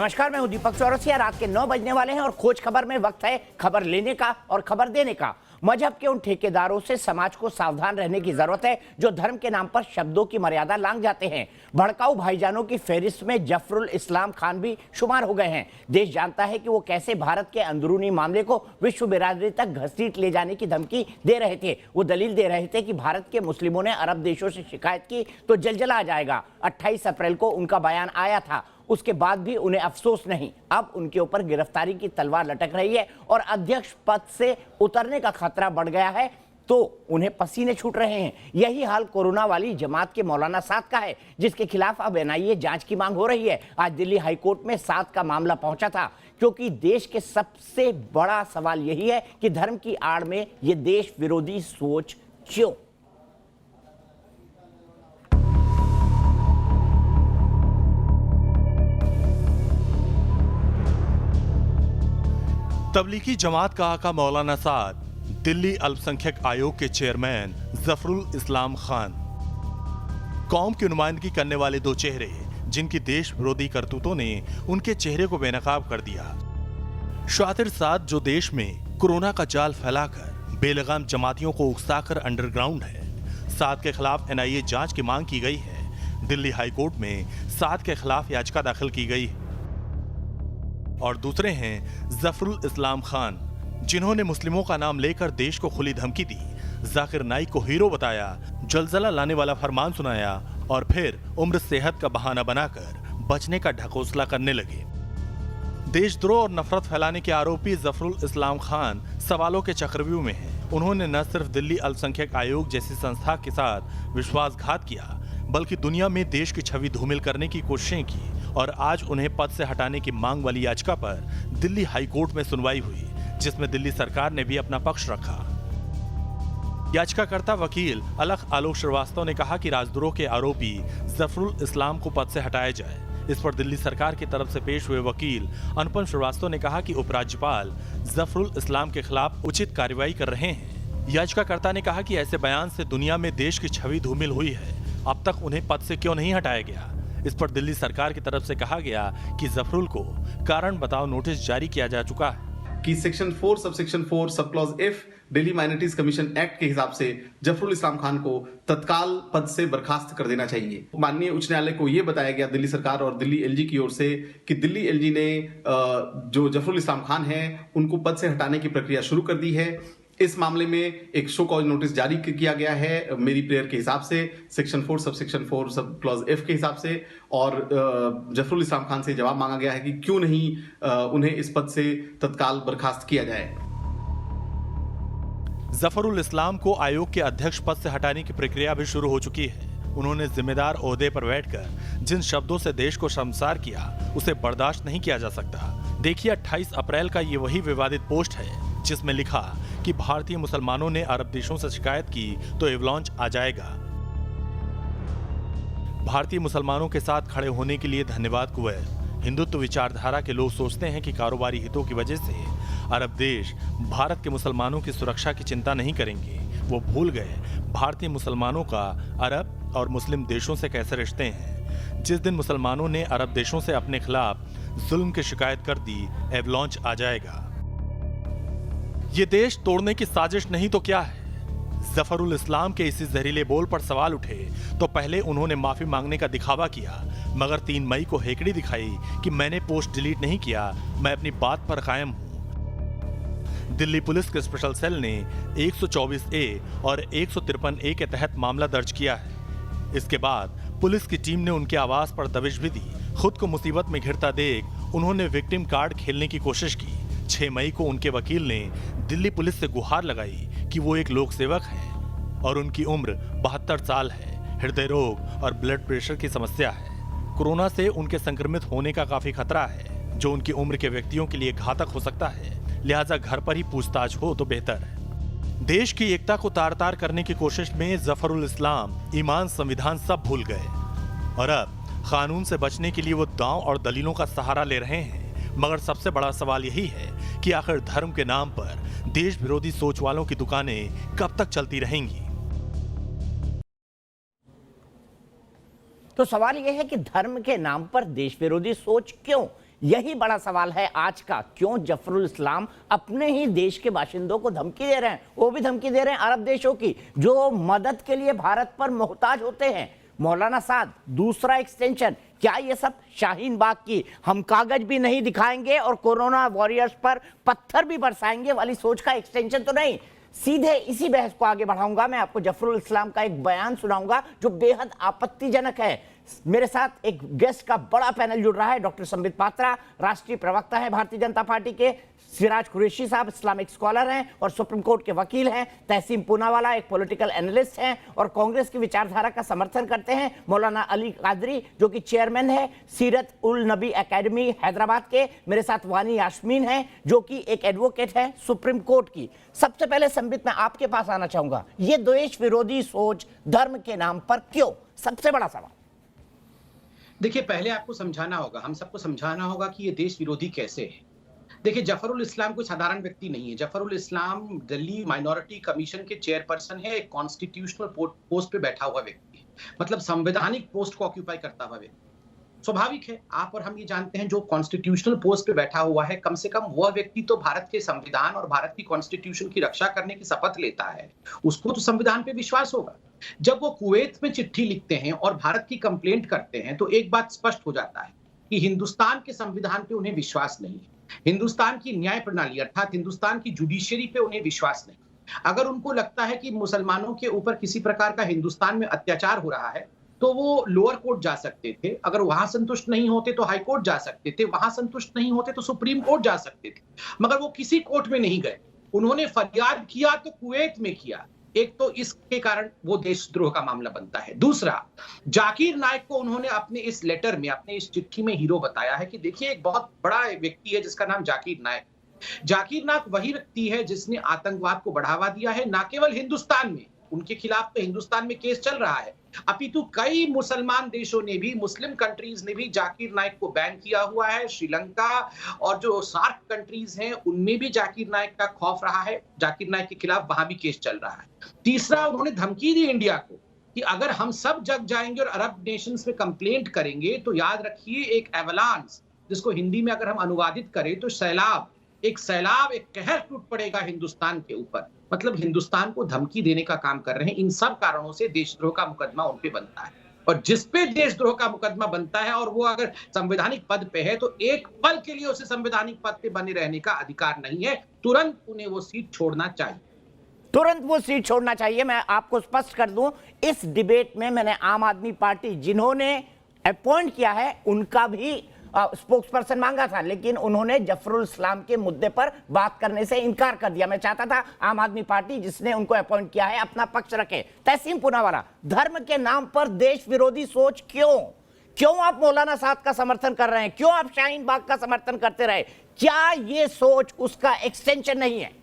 नमस्कार, मैं हूं दीपक चौरसिया। रात के 9 बजने वाले हैं और खोज खबर में वक्त है खबर लेने का और खबर देने का। मजहब के उन ठेकेदारों से समाज को सावधान रहने की जरूरत है जो धर्म के नाम पर शब्दों की मर्यादा लांघ जाते हैं। भड़काऊ भाईजानों की फहरिस्त में जफरुल इस्लाम खान भी शुमार हो गए हैं। देश जानता है कि वो कैसे भारत के अंदरूनी मामले को विश्व बिरादरी तक घसीट ले जाने की धमकी दे रहे थे। वो दलील दे रहे थे कि भारत के मुस्लिमों ने अरब देशों से शिकायत की तो जलजला आ जाएगा। 28 अप्रैल को उनका बयान आया था, उसके बाद भी उन्हें अफसोस नहीं। अब उनके ऊपर गिरफ्तारी की तलवार लटक रही है और अध्यक्ष पद से उतरने का खतरा बढ़ गया है तो उन्हें पसीने छूट रहे हैं। यही हाल कोरोना वाली जमात के मौलाना साद का है, जिसके खिलाफ अब एनआईए जांच की मांग हो रही है। आज दिल्ली हाईकोर्ट में साद का मामला पहुंचा था, क्योंकि देश के सबसे बड़ा सवाल यही है कि धर्म की आड़ में ये देश विरोधी सोच क्यों। तबलीगी जमात का आका मौलाना साद, दिल्ली अल्पसंख्यक आयोग के चेयरमैन जफरुल इस्लाम खान, कौम की नुमाइंदगी करने वाले दो चेहरे जिनकी देश विरोधी करतूतों ने उनके चेहरे को बेनकाब कर दिया। शातिर साद जो देश में कोरोना का जाल फैलाकर बेलगाम जमातियों को उकसाकर अंडरग्राउंड है। साद के खिलाफ एनआईए जांच की मांग की गई है। दिल्ली हाईकोर्ट में साद के खिलाफ याचिका दाखिल की गई है। और दूसरे हैं जफरुल इस्लाम खान, जिन्होंने मुस्लिमों का नाम लेकर देश को खुली धमकी दी, जाकिर नाइक को हीरो बताया, जलजला लाने वाला फरमान सुनाया और फिर उम्र सेहत का बहाना बनाकर बचने का ढकोसला करने लगे। देशद्रोह और नफरत फैलाने के आरोपी जफरुल इस्लाम खान सवालों के चक्रव्यूह में हैं। उन्होंने न सिर्फ दिल्ली अल्पसंख्यक आयोग जैसी संस्था के साथ विश्वासघात किया, बल्कि दुनिया में देश की छवि धूमिल करने की कोशिशें की और आज उन्हें पद से हटाने की मांग वाली याचिका पर दिल्ली हाईकोर्ट में सुनवाई हुई, जिसमें दिल्ली सरकार ने भी अपना पक्ष रखा। याचिकाकर्ता वकील अलख आलोक श्रीवास्तव ने कहा कि राजद्रोह के आरोपी जफरुल इस्लाम को पद से हटाया जाए। इस पर दिल्ली सरकार की तरफ से पेश हुए वकील अनुपम श्रीवास्तव ने कहा कि उपराज्यपाल जफरुल इस्लाम के खिलाफ उचित कार्रवाई कर रहे हैं। याचिकाकर्ता ने कहा कि ऐसे बयान से दुनिया में देश की छवि धूमिल हुई है, अब तक उन्हें पद से क्यों नहीं हटाया गया। इस पर दिल्ली सरकार की तरफ से कहा गया कि जफरुल को कारण बताओ नोटिस जारी किया जा चुका है कि section 4 subsection 4 sub clause F Delhi minorities commission act के हिसाब से जफरुल इस्लाम खान को तत्काल पद से बर्खास्त कर देना चाहिए। माननीय उच्च न्यायालय को यह बताया गया दिल्ली सरकार और दिल्ली एलजी की ओर से कि दिल्ली एलजी ने जो जफरुल इस्लाम खान है उनको पद से हटाने की प्रक्रिया शुरू कर दी है। इस मामले में एक शो कॉज नोटिस जारी किया गया है मेरी प्रेयर के हिसाब से, section 4 subsection 4 sub clause F के हिसाब से, और जफरुल इस्लाम खान से जवाब मांगा गया है कि क्यों नहीं उन्हें इस पद से तत्काल बर्खास्त किया जाए। जफरुल इस्लाम को आयोग के अध्यक्ष पद से हटाने की प्रक्रिया भी शुरू हो चुकी है। उन्होंने जिम्मेदार ओहदे पर बैठकर जिन शब्दों से देश को शर्मसार किया, उसे बर्दाश्त नहीं किया जा सकता। देखिए, 28 अप्रैल का ये वही विवादित पोस्ट है जिसमें लिखा कि भारतीय मुसलमानों ने अरब देशों से शिकायत की तो एवलांच आ जाएगा। भारतीय मुसलमानों के साथ खड़े होने के लिए धन्यवाद कुवैत। हिंदुत्व विचारधारा के लोग सोचते हैं कि कारोबारी हितों की वजह से अरब देश भारत के मुसलमानों की सुरक्षा की चिंता नहीं करेंगे। वो भूल गए भारतीय मुसलमानों का अरब और मुस्लिम देशों से कैसे रिश्ते हैं। जिस दिन मुसलमानों ने अरब देशों से अपने खिलाफ जुल्म की शिकायत कर दी, एवलांच आ जाएगा। ये देश तोड़ने की साजिश नहीं तो क्या है। जफरुल इस्लाम के इसी जहरीले बोल पर सवाल उठे तो पहले उन्होंने माफी मांगने का दिखावा किया, मगर 3 मई को हेकड़ी दिखाई कि मैंने पोस्ट डिलीट नहीं किया, मैं अपनी बात पर कायम हूं। दिल्ली पुलिस के स्पेशल सेल ने 124A और 153A के तहत मामला दर्ज किया है। इसके बाद पुलिस की टीम ने उनके आवास पर दबिश भी दी। खुद को मुसीबत में घिरता देख उन्होंने विक्टिम कार्ड खेलने की कोशिश की। 6 मई को उनके वकील ने दिल्ली पुलिस से गुहार लगाई कि वो एक लोक सेवक हैं और उनकी उम्र 72 साल है। हृदय रोग और ब्लड प्रेशर की समस्या है। कोरोना से उनके संक्रमित होने का काफी खतरा है, जो उनकी उम्र के व्यक्तियों के लिए घातक हो सकता है। लिहाजा घर पर ही पूछताछ हो तो बेहतर है। देश की एकता को तार तार करने की कोशिश में जफरुल इस्लाम ईमान, संविधान सब भूल गए और अब कानून से बचने के लिए वो दांव और दलीलों का सहारा ले रहे हैं। मगर सबसे बड़ा सवाल यही है कि आखिर धर्म के नाम पर देश विरोधी सोच वालों की दुकानें कब तक चलती रहेंगी। तो सवाल यह है कि धर्म के नाम पर देश विरोधी सोच क्यों। यही बड़ा सवाल है आज का। क्यों जफरुल इस्लाम अपने ही देश के बाशिंदों को धमकी दे रहे हैं? वो भी धमकी दे रहे हैं अरब देशों की जो मदद के लिए भारत पर मोहताज होते हैं। मौलाना साद, दूसरा एक्सटेंशन। क्या ये सब शाहीन बाग की हम कागज भी नहीं दिखाएंगे और कोरोना वॉरियर्स पर पत्थर भी बरसाएंगे वाली सोच का एक्सटेंशन तो नहीं? सीधे इसी बहस को आगे बढ़ाऊंगा। मैं आपको जफरुल इस्लाम का एक बयान सुनाऊंगा जो बेहद आपत्तिजनक है। मेरे साथ एक गेस्ट का बड़ा पैनल जुड़ रहा है। डॉक्टर संबित पात्रा राष्ट्रीय प्रवक्ता है भारतीय जनता पार्टी के, सिराज कुरैशी साहब इस्लामिक स्कॉलर हैं और सुप्रीम कोर्ट के वकील हैं, तहसीन पूनावाला एक पॉलिटिकल एनालिस्ट हैं और कांग्रेस की विचारधारा का समर्थन करते हैं, मौलाना अली कादरी जो कि चेयरमैन है सीरत उल नबी एकेडमी हैदराबाद के। मेरे साथ वानी यास्मीन हैं जो कि एक एडवोकेट है सुप्रीम कोर्ट की। सबसे पहले संबित मैं आपके पास आना चाहूंगा, ये देश विरोधी सोच धर्म के नाम पर क्यों? सबसे बड़ा सवाल। देखिए, पहले आपको समझाना होगा, हम सबको समझाना होगा कि ये देश विरोधी कैसे है। देखिए, जफरुल इस्लाम कोई साधारण व्यक्ति नहीं है। जफरुल इस्लाम दिल्ली माइनॉरिटी कमीशन के चेयरपर्सन है, एक कॉन्स्टिट्यूशनल पोस्ट पे बैठा हुआ व्यक्ति है, मतलब संवैधानिक पोस्ट को ऑक्यूपाई करता हुआ व्यक्ति। स्वाभाविक है, आप और हम ये जानते हैं, जो कॉन्स्टिट्यूशनल पोस्ट पे बैठा हुआ है, कम से कम वह व्यक्ति तो भारत के संविधान और भारत की कॉन्स्टिट्यूशन की रक्षा करने की शपथ लेता है, उसको तो संविधान पे विश्वास होगा। जब वो कुवैत में चिट्ठी लिखते हैं और भारत की कंप्लेंट करते हैं तो एक बात स्पष्ट हो जाता है कि हिंदुस्तान के संविधान पे उन्हें विश्वास नहीं है, हिंदुस्तान की न्याय प्रणाली अर्थात हिंदुस्तान की जुडिशियरी पे उन्हें विश्वास नहीं। अगर उनको लगता है कि मुसलमानों के ऊपर किसी प्रकार का हिंदुस्तान में अत्याचार हो रहा है तो वो लोअर कोर्ट जा सकते थे, अगर वहां संतुष्ट नहीं होते तो हाई कोर्ट जा सकते थे, वहां संतुष्ट नहीं होते तो सुप्रीम कोर्ट जा सकते थे, मगर वो किसी कोर्ट में नहीं गए। उन्होंने फरियाद किया तो कुवैत में किया। एक तो इसके कारण वो देशद्रोह का मामला बनता है। दूसरा, जाकिर नाइक को उन्होंने अपने इस लेटर में, अपने इस चिट्ठी में हीरो बताया है कि देखिए एक बहुत बड़ा व्यक्ति है जिसका नाम जाकिर नाइक। जाकिर नाइक वही व्यक्ति है जिसने आतंकवाद को बढ़ावा दिया है, ना केवल हिंदुस्तान में, उनके खिलाफ तो हिंदुस्तान में केस चल रहा है, अपितु कई मुसलमान देशों ने भी, मुस्लिम कंट्रीज ने भी जाकिर नाइक को बैन किया हुआ है। श्रीलंका और जो सार्क कंट्रीज हैं उनमें भी जाकिर नाइक का खौफ रहा है, जाकिर नाइक के खिलाफ वहां भी केस चल रहा है। तीसरा, उन्होंने धमकी दी इंडिया को कि अगर हम सब जग जाएंगे और अरब नेशंस में कंप्लेंट करेंगे तो याद रखिए एक एवलांस, जिसको हिंदी में अगर हम अनुवादित करें तो सैलाब, एक कहर टूट पड़ेगा हिंदुस्तान के ऊपर। मतलब हिंदुस्तान को धमकी देने का काम कर रहे हैं। इन सब कारणों से देशद्रोह का मुकदमा उन पे बनता है, और जिस पे देशद्रोह का मुकदमा बनता है और वो अगर संवैधानिक पद पे है तो एक पल के लिए उसे संवैधानिक पद पे बने रहने का अधिकार नहीं है, तुरंत उन्हें वो सीट छोड़ना चाहिए। तुरंत वो सीट छोड़ना चाहिए। मैं आपको स्पष्ट कर दूं, इस डिबेट में मैंने आम आदमी पार्टी जिन्होंने अपॉइंट किया है उनका भी स्पोक्स पर्सन मांगा था, लेकिन उन्होंने जफरुल इस्लाम के मुद्दे पर बात करने से इनकार कर दिया। मैं चाहता था आम आदमी पार्टी जिसने उनको अपॉइंट किया है अपना पक्ष रखे। तहसीन पूनावाला, धर्म के नाम पर देश विरोधी सोच क्यों आप मौलाना साद का समर्थन कर रहे हैं? क्यों आप शाहीन बाग का समर्थन करते रहे? क्या ये सोच उसका एक्सटेंशन नहीं है?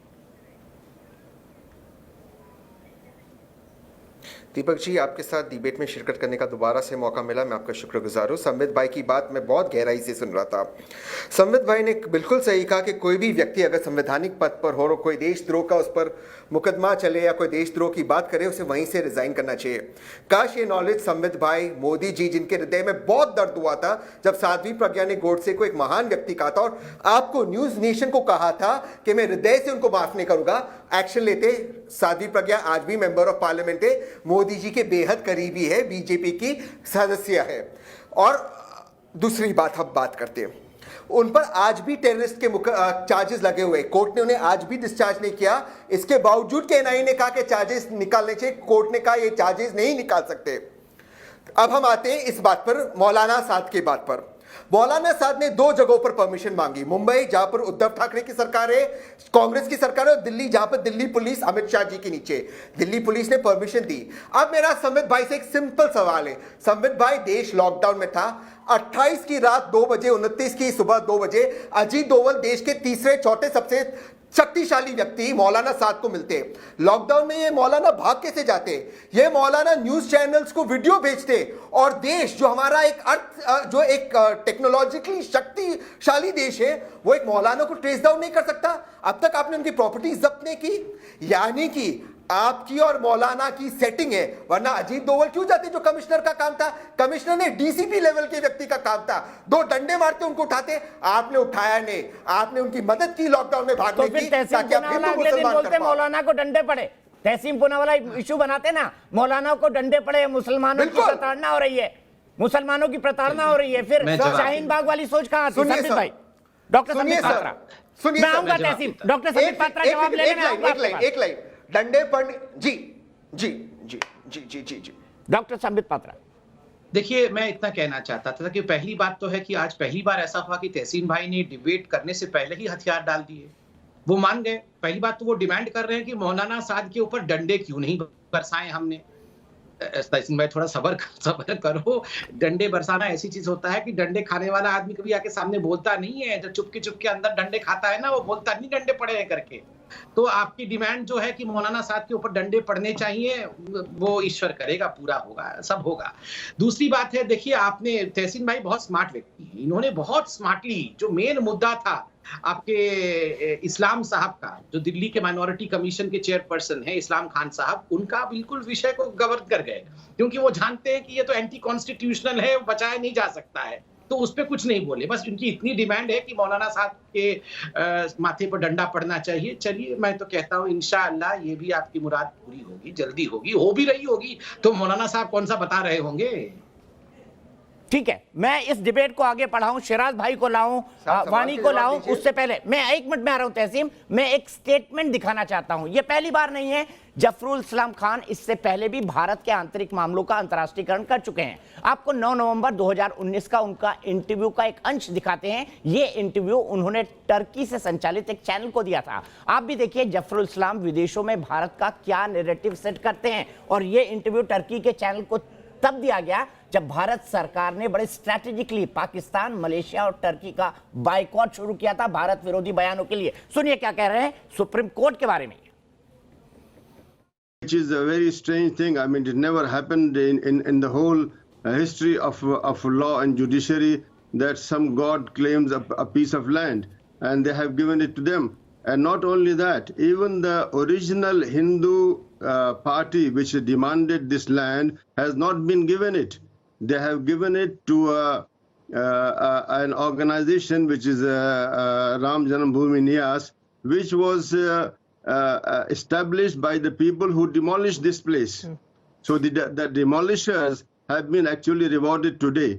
दीपक जी, आपके साथ डिबेट में शिरकत करने का दोबारा से मौका मिला, मैं आपका शुक्रगुजार हूँ। संबित भाई की बात मैं बहुत गहराई से सुन रहा था। संबित भाई ने बिल्कुल सही कहा कि कोई भी व्यक्ति अगर संवैधानिक पद पर हो और कोई देशद्रोह का उस पर मुकदमा चले या कोई देशद्रोह की बात करे, उसे वहीं से रिजाइन करना चाहिए। काश ये नॉलेज संबित भाई, मोदी जी, जिनके हृदय में बहुत दर्द हुआ था जब साध्वी प्रज्ञा ने गोडसे को एक महान व्यक्ति कहा था और आपको न्यूज नेशन को कहा था कि मैं हृदय से उनको माफ नहीं करूंगा, एक्शन लेते। साध्वी प्रज्ञा आज भी मेंबर ऑफ पार्लियामेंट है, मोदी जी के बेहद करीबी है, बीजेपी की सदस्य है। और दूसरी बात हम बात करते हैं, उन पर आज भी टेररिस्ट के चार्जेस लगे हुए, कोर्ट ने उन्हें आज भी डिस्चार्ज नहीं किया। इसके बावजूद के एनआईए ने कहा कि चार्जेस निकालने चाहिए, कोर्ट ने कहा ये चार्जेस नहीं निकाल सकते। अब हम आते हैं इस बात पर, मौलाना साद की बात पर। मौलाना साद ने 2 जगहों पर परमिशन मांगी, मुंबई जहां पर उद्धव ठाकरे की सरकार है, कांग्रेस की सरकार है, और दिल्ली जहां पर दिल्ली पुलिस अमित शाह जी के नीचे, दिल्ली पुलिस ने परमिशन दी। अब मेरा संबित भाई से एक सिंपल सवाल है। संबित भाई, देश लॉकडाउन में था, 28 की रात 2 बजे, 29 की सुबह 2 बजे अजीत डोवल देश के तीसरे चौथे सबसे शक्तिशाली व्यक्ति मौलाना साद को मिलते। लॉकडाउन में ये मौलाना भाग कैसे जाते? ये मौलाना न्यूज चैनल्स को वीडियो भेजते और देश जो हमारा एक टेक्नोलॉजिकली शक्तिशाली देश है, वो एक मौलाना को ट्रेस डाउन नहीं कर सकता। अब तक आपने उनकी प्रॉपर्टी जब्त नहीं की, यानी कि आपकी और मौलाना की सेटिंग है, वरना अजीत डोभाल क्यों जाते जो कमिश्नर का काम था? कमिश्नर ने डीसीपी लेवल के व्यक्ति का काम था, 2 डंडे मारते उनको उठाते, आपने उठाया नहीं, आपने उनकी मदद की लॉकडाउन में भागने की, ताकि आप हिंदू मुसलमान बोलते मौलाना को डंडे पड़े, तहसीम पूनावाला इशू बनाते ना, मौलाना को डंडे पड़े, मुसलमानों की प्रताड़ना हो रही है, मुसलमानों की प्रताड़ना हो रही है। फिर शाहीन बाग वाली सोच कहां आती? संबित भाई, डॉक्टर संबित पात्रा, मैं आऊंगा तहसीम, डॉक्टर संबित पात्रा जवाब लेने में आऊंगा। एक लाइन डंडे पर जी जी जी जी जी जी जी डॉक्टर संबित पात्रा। देखिए, मैं इतना कहना चाहता था कि पहली बात तो है कि आज पहली बार ऐसा हुआ कि तहसीन भाई ने डिबेट करने से पहले ही हथियार डाल दिए, वो मान गए। पहली बात तो वो डिमांड कर रहे हैं कि मौलाना साद के ऊपर डंडे क्यों नहीं बरसाए हमने। तहसीन भाई थोड़ा सबर करो, डंडे बरसाना ऐसी चीज होता है कि डंडे खाने वाला आदमी कभी आके सामने बोलता नहीं है, जो चुपके अंदर डंडे खाता है ना, वो बोलता नहीं डंडे पड़े हैं करके। तो आपकी डिमांड जो है कि मौलाना साहब के ऊपर डंडे पड़ने चाहिए, वो ईश्वर करेगा, पूरा होगा, सब होगा। दूसरी बात है, देखिए आपने, तहसीन भाई बहुत स्मार्ट व्यक्ति हैं, इन्होंने बहुत स्मार्टली जो मेन मुद्दा था आपके इस्लाम साहब का, जो दिल्ली के माइनॉरिटी कमीशन के चेयरपर्सन है इस्लाम खान साहब, उनका बिल्कुल विषय को कवर कर गए, क्योंकि वो जानते हैं कि ये तो एंटी कॉन्स्टिट्यूशनल है, बचाया नहीं जा सकता है, तो उस पर कुछ नहीं बोले। बस उनकी इतनी डिमांड है कि मौलाना साहब के माथे पर डंडा पड़ना चाहिए। चलिए, मैं तो कहता हूँ इंशाअल्लाह ये भी आपकी मुराद पूरी होगी, जल्दी होगी, हो भी रही होगी, तो मौलाना साहब कौन सा बता रहे होंगे। ठीक है, मैं इस डिबेट को आगे बढ़ाऊं, शिराज भाई को लाऊं, वाणी को लाऊं, उससे पहले मैं 1 मिनट में आ रहा हूं तहसीम, मैं एक स्टेटमेंट दिखाना चाहता हूं। यह पहली बार नहीं है, जफरुल इस्लाम खान इससे पहले भी भारत के आंतरिक मामलों का अंतर्राष्ट्रीयकरण कर चुके हैं। आपको 9 नवंबर 2019 का उनका इंटरव्यू का एक अंश दिखाते हैं। ये इंटरव्यू उन्होंने टर्की से संचालित एक चैनल को दिया था। आप भी देखिए जफरुल इस्लाम विदेशों में भारत का क्या नैरेटिव सेट करते हैं, और ये इंटरव्यू टर्की के चैनल को तब दिया गया जब भारत सरकार ने बड़े स्ट्रैटेजिकली पाकिस्तान, मलेशिया और टर्की का बाइकॉट शुरू किया था भारत विरोधी बयानों के लिए। सुनिए क्या कह रहे हैं सुप्रीम कोर्ट के बारे में। Which is a very strange thing. I mean, it never happened in the whole history of law and judiciary that some god claims a piece of land and they have given it to them. And not only that, even the original Hindu party which demanded this land has not been given it. They have given it to an organization which is Ram Janambhoomi Niyas, which was established by the people who demolished this place. So the demolishers have been actually rewarded today.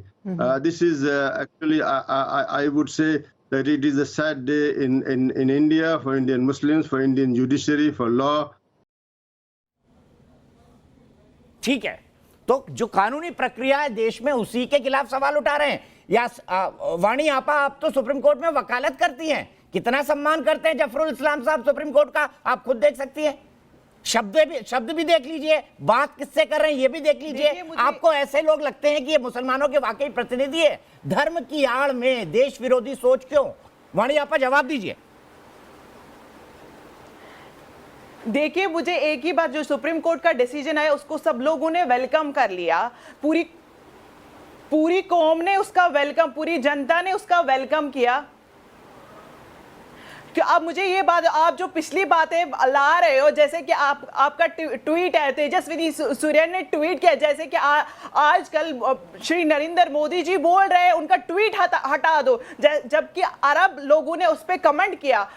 This is actually, I would say that it is a sad day in India for Indian Muslims, for Indian judiciary, for law. ठीक है, तो जो कानूनी प्रक्रिया है देश में उसी के खिलाफ सवाल उठा रहे हैं। या वाणी आपा, आप तो सुप्रीम कोर्ट में वकालत करती हैं, कितना सम्मान करते हैं जफरुल इस्लाम साहब सुप्रीम कोर्ट का, आप खुद देख सकती हैं। शब्द भी देख लीजिए, बात किससे कर रहे हैं ये भी देख लीजिए। आपको ऐसे लोग लगते हैं कि ये मुसलमानों के वाकई प्रतिनिधि है? धर्म की आड़ में देश विरोधी सोच क्यों? वाणी आपा जवाब दीजिए। देखिए, मुझे एक ही बात, जो सुप्रीम कोर्ट का डिसीजन है उसको सब लोगों ने वेलकम कर लिया, पूरी कौम ने उसका वेलकम, पूरी जनता ने उसका वेलकम किया। कि अब मुझे ये बात, आप जो पिछली बातें ला रहे हो, जैसे कि आपका ट्वीट है, तेजस्वी सूर्य ने ट्वीट किया, जैसे कि आजकल श्री नरेंद्र मोदी जी बोल रहे हैं उनका ट्वीट हटा दो, जबकि अरब लोगों ने उस पर कमेंट किया,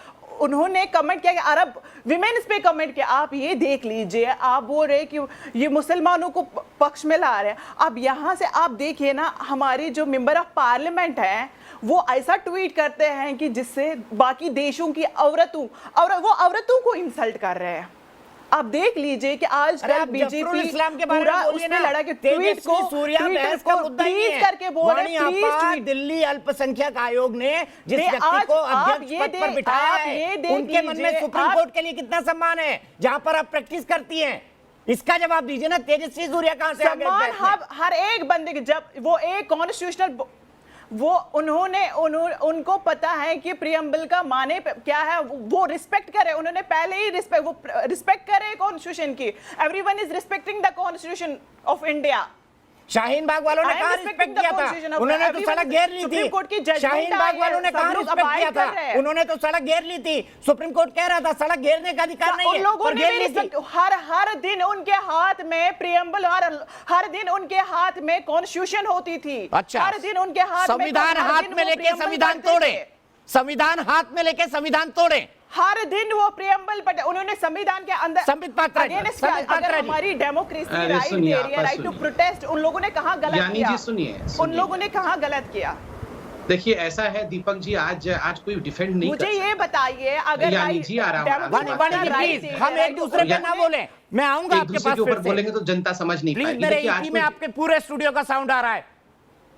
उन्होंने कमेंट किया कि अरब विमेन्स पे कमेंट किया। आप ये देख लीजिए, आप बोल रहे कि ये मुसलमानों को पक्ष में ला रहे हैं। अब यहाँ से आप देखिए ना, हमारे जो मेंबर ऑफ पार्लियामेंट हैं वो ऐसा ट्वीट करते हैं कि जिससे बाकी देशों की औरतों को इंसल्ट कर रहे हैं। आप देख लीजिए कि आज कल बीजेपी इस्लाम के बारे में उसने लड़ा कि ट्वीट को प्लीज करके बोल रहे हैं, प्लीज। दिल्ली अल्पसंख्यक आयोग ने जिस व्यक्ति को अध्यक्ष पद पर बिठाया है, उनके मन में सुप्रीम कोर्ट के लिए कितना सम्मान है जहां पर आप प्रैक्टिस करती हैं? इसका जवाब दीजिए ना। तेजस्वी सूर्या कहां से आ गए? सम्मान हर एक बंदे के, जब वो एक कॉन्स्टिट्यूशनल, वो उनको पता है कि प्रियम्बल का माने क्या है, वो रिस्पेक्ट करे, उन्होंने पहले ही रिस्पेक्ट करे कॉन्स्टिट्यूशन की। Everyone is respecting the constitution of India. Shaheen Bagh वालों ने I am कहा respecting रिस्पेक्ट the किया constitution था, of उन्होंने तो everyone. सड़क घेर ली Supreme थी। Court की judgment शाहीन बाग आई वालों है, ने सब कहा लोग रिस्पेक्ट abide किया था, कर रहे हैं। उन्होंने तो सड़क घेर ली थी। सुप्रीम कोर्ट कह रहा था सड़क घेरने का अधिकार नहीं उन है, लोगों पर ने घेर भी ली थी। respect- हर दिन उनके हाथ में प्रियम्बल, हर दिन उनके हाथ में कॉन्स्टिट्यूशन होती थी। अच्छा, हर दिन उनके हाथ में संविधान हर हाथ दिन में वो लेके preamble संविधान पढ़ते तोड़े, थे। संविधान हाथ में लेके संविधान तोड़े। हर दिन वो प्रियम्बल पढ़ते, उन्होंने संविधान के अंदर संबित पात्रा जी, against संबित पात्रा अगर जी। हमारी डेमोक्रेसी अरे राइट सुनिए, दे आप रही है, राइट टू सुनिए। प्रोटेस्ट, उन लोगों ने कहा गलत यानी किया? जी सुनिए, उन सुनिए। लोगों ने कहा गलत किया? देखिए ऐसा है दीपक जी, आज कोई डिफेंड नहीं मुझे कर ये बताइए, अगर यानी जी, आराम- आराम से वाणी बात वाणी जी करिए। right प्लीज, है, हम एक दूसरे पे ना बोले, मैं आऊंगा एक आपके दूसरे पास के ऊपर फिर से। बोलेंगे तो जनता समझ नहीं प्लीज पाएगी। मेरे देखिए आज ईपी में कोई- आपके पूरे स्टूडियो का साउंड आ रहा है।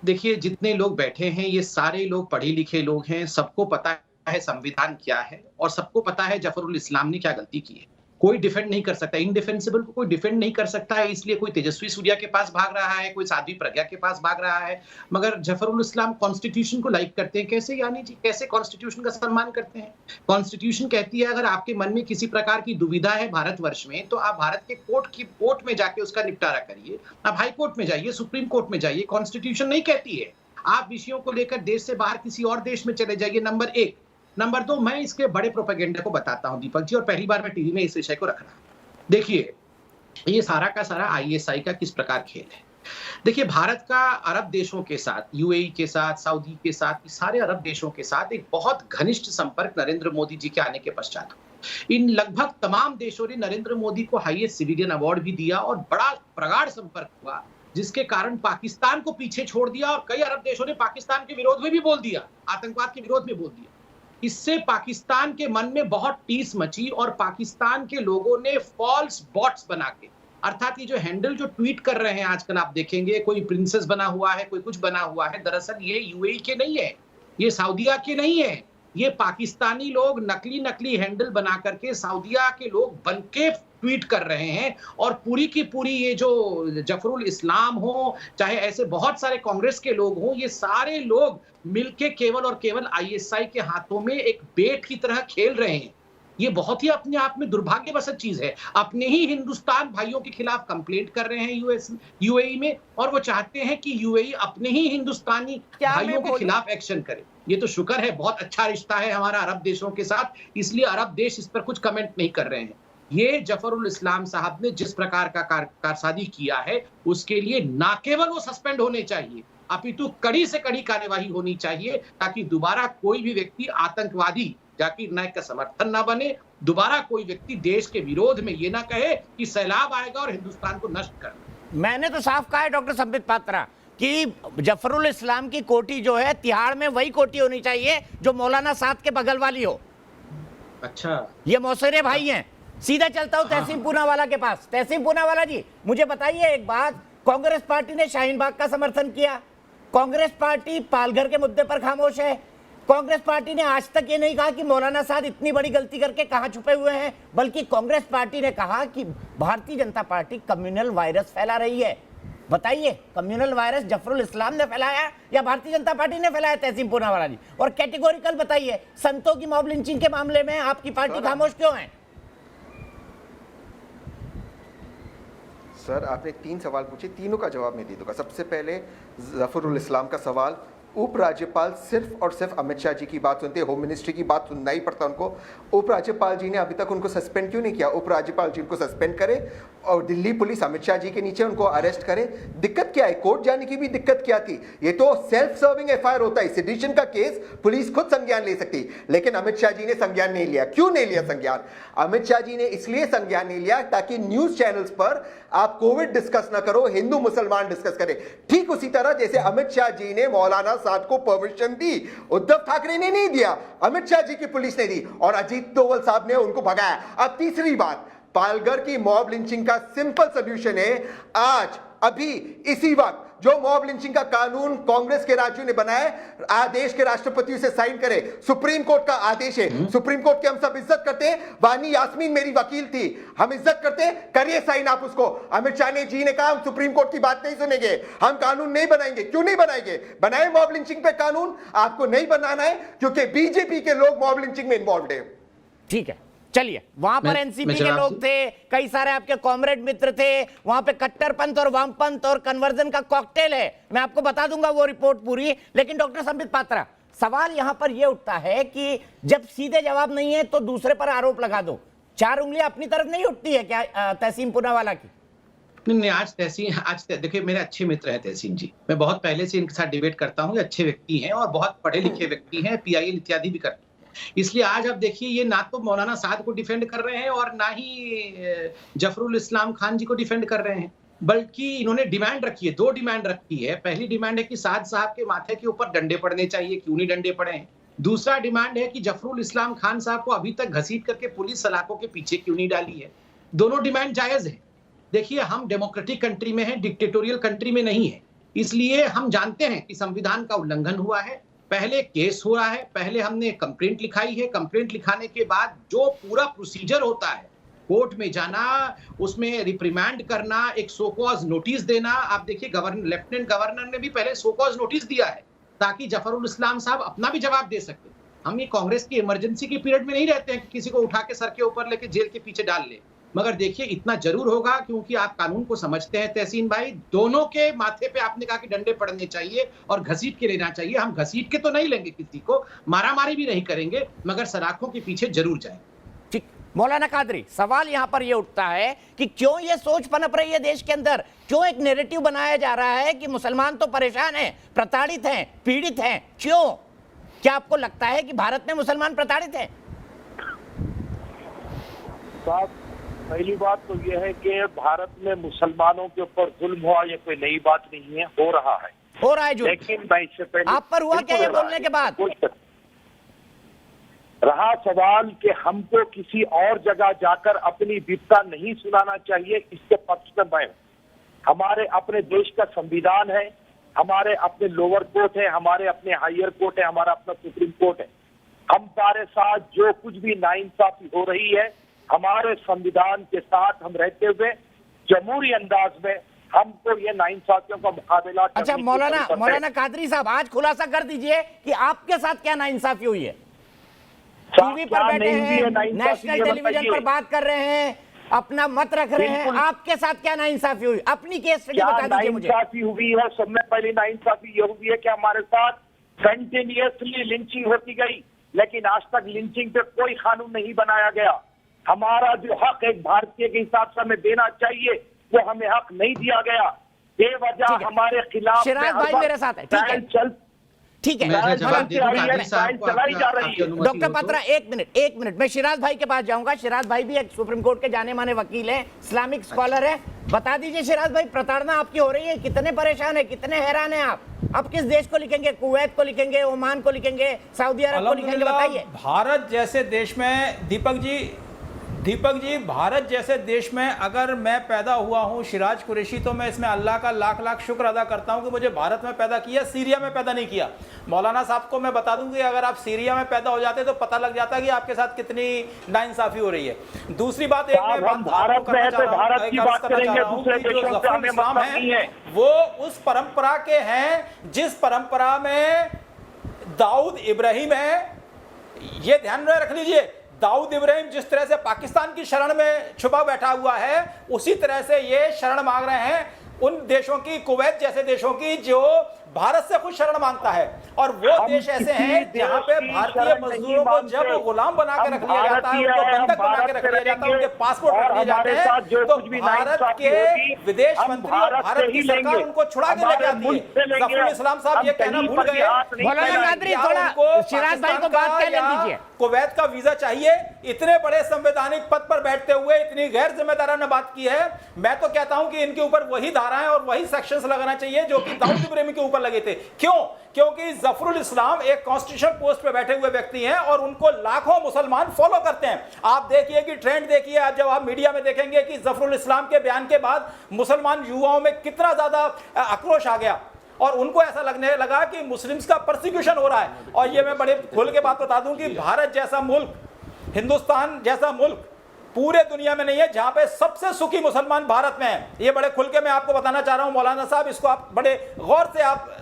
देखिए जितने लोग बैठे हैं ये सारे लोग पढ़े लिखे लोग हैं, सबको पता है संविधान क्या है और सबको पता है जफरुल इस्लाम ने क्या गलती की है। कोई डिफेंड नहीं कर सकता, इनडिफेंसिबल को कोई डिफेंड नहीं कर सकता है, इसलिए कोई तेजस्वी सूर्या के पास भाग रहा है, कोई साध्वी प्रज्ञा के पास भाग रहा है, मगर जफरुल इस्लाम कॉन्स्टिट्यूशन को लाइक करते हैं। कैसे यानी जी, कैसे कॉन्स्टिट्यूशन का सम्मान करते हैं? कॉन्स्टिट्यूशन कहती है अगर आपके मन में किसी प्रकार की दुविधा है भारतवर्ष में, तो आप भारत के कोर्ट में जाके उसका निपटारा करिए, आप हाई कोर्ट में जाइए, सुप्रीम कोर्ट में जाइए। कॉन्स्टिट्यूशन नहीं कहती है आप विषयों को लेकर देश से बाहर किसी और देश में चले जाइए, नंबर एक। नंबर दो, मैं इसके बड़े प्रोपेगेंडा को बताता हूं दीपक जी, और पहली बार मैं टीवी में इस विषय को रख रहा हूं। देखिए ये सारा का सारा आईएसआई का किस प्रकार खेल है। देखिए भारत का अरब देशों के साथ, यूएई के साथ, सऊदी के साथ, सारे अरब देशों के साथ एक बहुत घनिष्ठ संपर्क नरेंद्र मोदी जी के आने के पश्चात हुआ। इन लगभग तमाम देशों ने नरेंद्र मोदी को हाईएस्ट सिविलियन अवार्ड भी दिया और बड़ा प्रगाढ़ संपर्क हुआ, जिसके कारण पाकिस्तान को पीछे छोड़ दिया और कई अरब देशों ने पाकिस्तान के विरोध में भी बोल दिया, आतंकवाद के विरोध में बोल दिया। इससे पाकिस्तान के मन में बहुत टीस मची और पाकिस्तान के लोगों ने फॉल्स बॉट्स बना के, अर्थात ये जो हैंडल जो ट्वीट कर रहे हैं आजकल आप देखेंगे, कोई प्रिंसेस बना हुआ है, कोई कुछ बना हुआ है, दरअसल ये यूएई के नहीं है, ये सऊदीया के नहीं है, ये पाकिस्तानी लोग नकली हैंडल बना करके सऊदीया के लोग बनके ट्वीट कर रहे हैं। और पूरी की पूरी ये जो जफरुल इस्लाम हो, चाहे ऐसे बहुत सारे कांग्रेस के लोग हों, ये सारे लोग मिलके केवल और केवल आईएसआई के हाथों में एक बेट की तरह खेल रहे हैं। ये बहुत ही अपने आप में दुर्भाग्यवश चीज है। अपने ही हिंदुस्तान भाइयों के खिलाफ कंप्लेंट कर रहे हैं यूएई में, और वो चाहते हैं कि यूएई अपने ही हिंदुस्तानी भाइयों के खिलाफ एक्शन करे। ये तो शुक्र है, बहुत अच्छा रिश्ता है हमारा अरब देशों के साथ, इसलिए अरब देश इस पर कुछ कमेंट नहीं कर रहे हैं। ये जफरुल इस्लाम साहब ने जिस प्रकार का कारसादी किया है, उसके लिए ना केवल वो सस्पेंड होने चाहिए, अपितु कड़ी से कड़ी कार्यवाही होनी चाहिए, ताकि दोबारा कोई भी व्यक्ति आतंकवादी जाकिर नायक का समर्थन ना बने, दोबारा कोई व्यक्ति देश के विरोध में ये ना कहे कि सैलाब आएगा और हिंदुस्तान को नष्ट करना। मैंने तो साफ कहा है डॉक्टर संबित पात्रा कि जफरुल इस्लाम की कोठी जो है तिहाड़ में वही कोठी होनी चाहिए जो मौलाना साद के बगल वाली हो। अच्छा, ये मौसेरे भाई हैं। सीधा चलता हूं तहसीन पूनावाला के पास। तहसीन पूनावाला जी, मुझे बताइए एक बात, कांग्रेस पार्टी ने शाहीन बाग का समर्थन किया, कांग्रेस पार्टी पालघर के मुद्दे पर खामोश है, कांग्रेस पार्टी ने आज तक ये नहीं कहा कि मौलाना साद इतनी बड़ी गलती करके कहां छुपे हुए हैं, बल्कि कांग्रेस पार्टी ने कहा कि Bharatiya Janata party communal virus फैला रही है। बताइए, कम्युनल वायरस जफरुल इस्लाम ने फैलाया या भारतीय जनता पार्टी ने फैलाया? तहसीन पूनावाला जी, और कैटेगोरिकल बताइए, संतों की मॉब लिंचिंग के मामले में आपकी पार्टी खामोश क्यों है? सर आपने 3 सवाल पूछे, तीनों का जवाब मैं दे दूंगा। सबसे पहले जफरुल इस्लाम का सवाल, उपराज्यपाल सिर्फ और सिर्फ अमित शाह जी की बात सुनते, होम मिनिस्ट्री की बात सुनना ही पड़ता उनको। उपराज्यपाल जी ने अभी तक उनको सस्पेंड क्यों नहीं किया? उपराज्यपाल जी उनको सस्पेंड करे और दिल्ली पुलिस अमित शाह जी के नीचे उनको अरेस्ट करे। दिक्कत क्या है? कोर्ट जाने की भी दिक्कत क्या थी? ये तो सेल्फ सर्विंग एफआईआर होता है, सेडिशन का केस पुलिस खुद संज्ञान ले सकती, लेकिन अमित शाह जी ने संज्ञान नहीं लिया। क्यों नहीं लिया संज्ञान? अमित शाह जी ने इसलिए संज्ञान नहीं लिया ताकि न्यूज चैनल्स पर आप कोविड डिस्कस ना करो, हिंदू मुसलमान डिस्कस करें। ठीक उसी तरह जैसे अमित शाह जी ने मौलाना साद को परमिशन दी, उद्धव ठाकरे ने नहीं दिया, अमित शाह जी की पुलिस ने दी और अजीत डोवल साहब ने उनको भगाया। अब तीसरी बात, पालघर की मॉब लिंचिंग का सिंपल सॉल्यूशन है, आज अभी इसी वक्त जो मॉब लिंचिंग का कानून कांग्रेस के राज्यों ने बनाया, आदेश के राष्ट्रपति से साइन करे। सुप्रीम कोर्ट का आदेश है, सुप्रीम कोर्ट की हम सब इज्जत करते हैं, वानी यास्मीन मेरी वकील थी, हम इज्जत करते हैं, करिए साइन आप उसको। अमित शाह ने जी ने कहा हम सुप्रीम कोर्ट की बात नहीं सुनेंगे, हम कानून नहीं बनाएंगे। क्यों नहीं बनाएंगे? बनाए मॉब लिंचिंग पे कानून। आपको नहीं बनाना है क्योंकि बीजेपी के लोग मॉब लिंचिंग में इन्वॉल्व है। ठीक है, चलिए, वहां पर एनसीपी के लोग थे, कई सारे आपके कॉमरेड मित्र थे, वहां पे कट्टरपंथ और वामपंथ और कन्वर्जन का कॉकटेल है। मैं आपको बता दूंगा वो रिपोर्ट पूरी। लेकिन डॉक्टर संबित पात्रा, सवाल यहां पर यह उठता है कि जब सीधे जवाब नहीं है तो दूसरे पर आरोप लगा दो। 4 उंगलियां अपनी तरफ नहीं उठती है क्या तहसीन पूनावाला की? नहीं, आज देखिए, मेरे अच्छे मित्र हैं तहसीन जी, मैं बहुत पहले से इनके साथ डिबेट करता हूँ। अच्छे व्यक्ति हैं और बहुत पढ़े लिखे व्यक्ति हैं, PIL इत्यादि भी करते हैं। इसलिए आज आप देखिए, ये ना तो मौलाना साद को डिफेंड कर रहे हैं और ना ही जफरुल इस्लाम खान जी को डिफेंड कर रहे हैं, बल्कि इन्होंने डिमांड रखी है, 2 डिमांड रखी है। पहली डिमांड है कि साद साहब के माथे के ऊपर डंडे पड़ने चाहिए, क्यों नहीं डंडे पड़े हैं। दूसरा डिमांड है कि जफरुल इस्लाम खान साहब को अभी तक घसीट करके पुलिस सलाखों के पीछे क्यों नहीं डाली है। दोनों डिमांड जायज है। देखिए, हम डेमोक्रेटिक कंट्री में हैं, डिक्टेटोरियल कंट्री में नहीं है। इसलिए हम जानते हैं कि संविधान का उल्लंघन हुआ है, पहले केस हो रहा है, पहले हमने कंप्लेंट लिखाई है, कंप्लेंट लिखाने के बाद जो पूरा प्रोसीजर होता है, कोर्ट में जाना, उसमें रिप्रिमांड करना, एक सो कॉज नोटिस देना। आप देखिए, लेफ्टिनेंट गवर्नर ने भी पहले सो कॉज नोटिस दिया है ताकि जफरुल इस्लाम साहब अपना भी जवाब दे सके। हम ये कांग्रेस की इमरजेंसी की पीरियड में नहीं रहते हैं कि किसी को उठा के सर के ऊपर लेके जेल के पीछे डाल ले। मगर देखिए, इतना जरूर होगा, क्योंकि आप कानून को समझते हैं तहसीन भाई, दोनों के माथे पे आपने कहा कि डंडे पड़ने चाहिए और घसीट के लेना चाहिए। हम घसीट के तो नहीं लेंगे किसी को, मारामारी भी नहीं करेंगे, मगर सलाखों के पीछे जरूर जाएंगे। ठीक, मौलाना कादरी, सवाल यहां पर यह उठता है कि क्यों ये सोच पनप रही है देश के अंदर, क्यों एक नैरेटिव बनाया जा रहा है कि मुसलमान तो परेशान हैं, प्रताड़ित हैं, पीड़ित हैं, क्यों? क्या आपको लगता है कि भारत में मुसलमान प्रताड़ित हैं? पहली बात तो यह है कि भारत में मुसलमानों के ऊपर जुल्म हुआ, ये कोई नई बात नहीं है, हो रहा है जो। लेकिन मैं इससे पहले आप पर हुआ क्या ये बोलने के बाद? रहा सवाल कि हमको किसी और जगह जाकर अपनी विपदा नहीं सुनाना चाहिए, इसके पक्ष में मैं। हमारे अपने देश का संविधान है, हमारे अपने लोअर कोर्ट है, हमारे अपने हायर कोर्ट है, हमारा अपना सुप्रीम कोर्ट है। हमारे साथ जो कुछ भी नाइंसाफी हो रही है, हमारे संविधान के साथ हम रहते हुए जमहूरी अंदाज में हमको ये नाइंसाफियों का मुकाबला। अच्छा, मौलाना कादरी साहब, आज खुलासा कर दीजिए कि आपके साथ क्या नाइंसाफी हुई है। टीवी पर बैठे हैं, नेशनल टेलीविजन पर बात कर रहे हैं, अपना मत रख रहे हैं, आपके साथ क्या नाइंसाफी हुई? अपनी केस स्टडी बता दीजिए मुझे। नाइंसाफी हुई है, सबसे पहली नाइंसाफी ये हुई है कि हमारे साथ कंटिन्यूअसली लिंचिंग होती गई, लेकिन आज तक लिंचिंग पे कोई कानून नहीं बनाया गया। हमारा जो हक एक भारतीय के हिसाब से हमें देना चाहिए, वो हमें हक नहीं दिया गया। बेवजह हमारे खिलाफ शिराज भाई मेरे साथ है, ठीक है। डॉक्टर पात्रा, एक मिनट, मैं शिराज भाई के पास जाऊंगा। शिराज भाई भी एक सुप्रीम कोर्ट के जाने माने वकील हैं, इस्लामिक स्कॉलर है। बता दीजिए शिराज भाई, प्रताड़ना आपकी हो रही है, कितने परेशान है, कितने हैरान है आप किस देश को लिखेंगे? कुवैत को लिखेंगे, ओमान को लिखेंगे, सऊदी अरब को लिखेंगे? बताइए। भारत जैसे देश में दीपक जी, भारत जैसे देश में अगर मैं पैदा हुआ हूं शिराज कुरैशी, तो मैं इसमें अल्लाह का लाख लाख शुक्र अदा करता हूं कि मुझे भारत में पैदा किया, सीरिया में पैदा नहीं किया। मौलाना साहब को मैं बता दूं कि अगर आप सीरिया में पैदा हो जाते तो पता लग जाता कि आपके साथ कितनी नाइंसाफी हो रही है। दूसरी बात, वो उस परंपरा के हैं जिस परंपरा में दाऊद इब्राहिम है। ये ध्यान में रख लीजिए, दाऊद इब्राहिम जिस तरह से पाकिस्तान की शरण में छुपा बैठा हुआ है, उसी तरह से ये शरण मांग रहे हैं उन देशों की, कुवैत जैसे देशों की, जो भारत से खुद शरण मांगता है। और वो देश ऐसे हैं जहां पे भारतीय मजदूरों को जब गुलाम बना के रख लिया जाता है, उनको बंधक बना के रख लिया जाता है, उनके पासपोर्ट रख लिए जाते हैं, तो भारत के विदेश मंत्री और भारत की सरकार उनको छुड़ा के लेके आती है। जफरुल इस्लाम साहब ये कहना भूल गए, शिराज भाई को बात कहने दीजिए। कुवैत का वीजा चाहिए, इतने बड़े संवैधानिक पद पर बैठते हुए इतनी गैर जिम्मेदाराना बात की है। मैं तो कहता हूं कि इनके ऊपर वही धाराएं और वही सेक्शंस लगाना चाहिए जो कि दाऊद इब्राहिम के ऊपर लगे थे। क्यों? क्योंकि जफरुल इस्लाम एक कॉन्स्टिट्यूशन पोस्ट पे बैठे हुए व्यक्ति हैं और उनको लाखों मुसलमान फॉलो करते हैं। आप देखिए कि ट्रेंड देखिए, आज जब आप मीडिया में देखेंगे कि जफरुल इस्लाम के बयान के बाद मुसलमान युवाओं में कितना ज्यादा आक्रोश आ गया और उनको ऐसा लगने लगा कि मुस्लिम्स का परसिक्यूशन हो रहा है। और ये मैं बड़े खुल के बात बता दूं कि भारत जैसा मुल्क, हिंदुस्तान जैसा मुल्क पूरे दुनिया में नहीं है जहां पे सबसे सुखी मुसलमान भारत में है। ये बड़े खुल के मैं आपको बताना चाह रहा हूं मौलाना साहब, इसको आप बड़े गौर से आप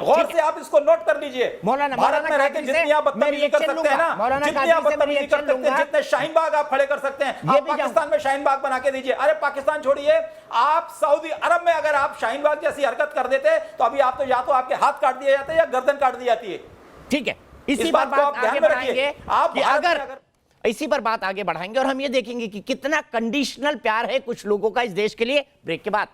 गौर से आप इसको नोट कर लीजिए। मौलाना भारत में रहकर जितनी आप बदतमीजी कर सकते हैं ना, मौलाना जितनी आप बदतमीजी कर सकते हैं, जितने शाहीन बाग आप खड़े कर सकते हैं, आप पाकिस्तान में शाहीन बाग बना के दीजिए। अरे पाकिस्तान छोड़िए, आप सऊदी अरब में अगर आप शाहीन बाग जैसी हरकत कर देते तो अभी आप तो या तो आपके हाथ काट दिए जाते या गर्दन काट दी जाती है। ठीक है, इसी इस पर बात को आप बात ध्यान आगे में बढ़ाएंगे रखिए। आप कि भारत में अगर इसी पर बात आगे बढ़ाएंगे और हम ये देखेंगे कि कितना कंडीशनल प्यार है कुछ लोगों का इस देश के लिए। ब्रेक के बाद